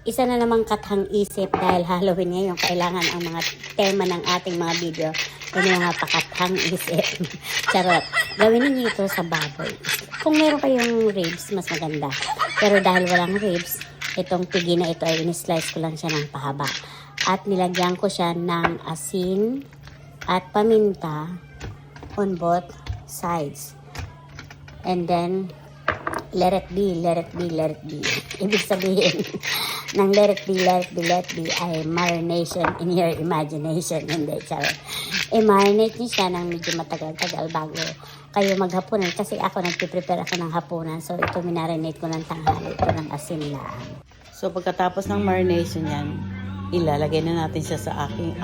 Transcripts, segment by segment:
Isa na namang kathang isip dahil Halloween ngayon, kailangan ang mga tema ng ating mga video. Yan yung mga pakathang isip. Charot. Gawin niyo ito sa baboy. Kung meron kayong ribs, mas maganda. Pero dahil walang ribs, itong pigi na ito ay in-slice ko lang siya ng pahaba. At nilagyan ko siya ng asin at paminta on both sides. And then, let it be, let it be, let it be. Ibig sabihin, ng let it be, let it be, let it be ay marination in your imagination. Hindi, charot. I-marinate niyo siya ng medyo matagal-tagal bago kayo maghapunan. Kasi ako, nagpiprepare ako ng hapunan. So, ito minarinate ko ng tanghali. Ito ng asin lang. So, pagkatapos ng marination yan, ilalagay na natin siya sa aking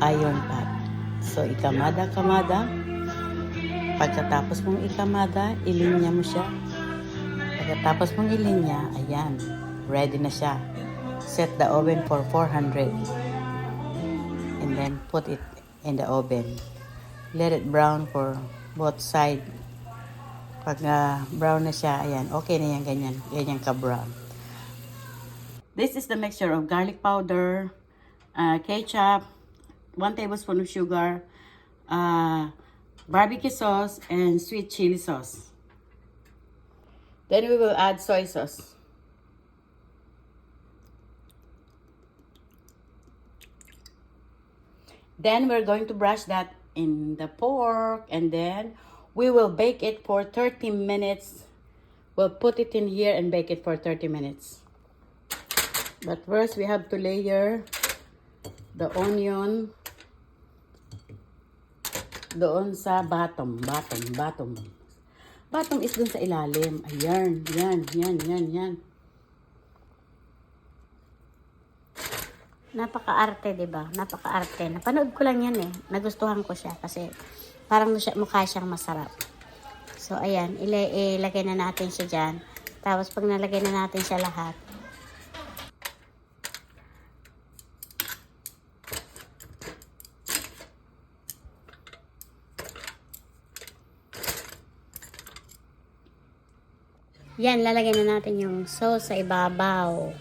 iron pot. So, ikamada. Pagkatapos mong ikamada, ilinya mo siya. Pagkatapos mong ilinya, ayan, ready na siya. Set the oven for 400. And then, put it in the oven. Let it brown for both sides. Pag brown na siya, ayan, okay na yan, ganyan. Ganyan ka-brown. This is the mixture of garlic powder, ketchup, 1 tablespoon of sugar, barbecue sauce, and sweet chili sauce. Then we will add soy sauce. Then we're going to brush that in the pork, and then we will bake it for 30 minutes. We'll put it in here and bake it for 30 minutes. But first, we have to layer the onion doon sa bottom. Bottom is doon sa ilalim. Ayan, yan. Napaka-arte, diba? Napaka-arte. Napanood ko lang yan eh. Nagustuhan ko siya kasi parang mukha siyang masarap. So, ayan. Ilagay na natin siya dyan. Tapos, pag nalagay na natin siya lahat, yan, lalagay na natin yung sauce sa ibabaw.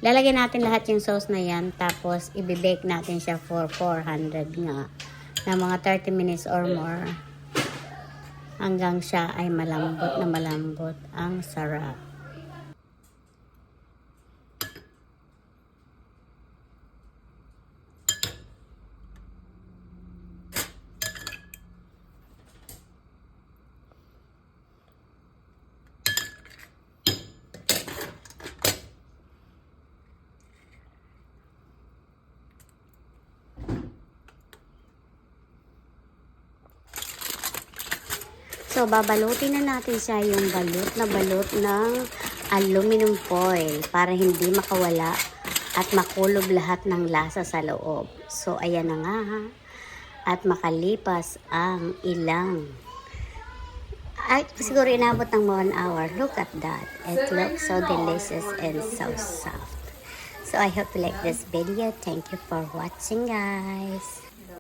Lalagyan natin lahat yung sauce na yan, tapos i-bake natin siya for 400 nga, na mga 30 minutes or more, hanggang siya ay malambot na malambot. Ang sarap. So, babalutin na natin siya yung balot ng aluminum foil para hindi makawala at makulob lahat ng lasa sa loob. So, ayan na nga ha. At makalipas ang ilang. Ay, siguro inabot ng 1 hour. Look at that. It looks so delicious and so soft. So, I hope you like this video. Thank you for watching, guys.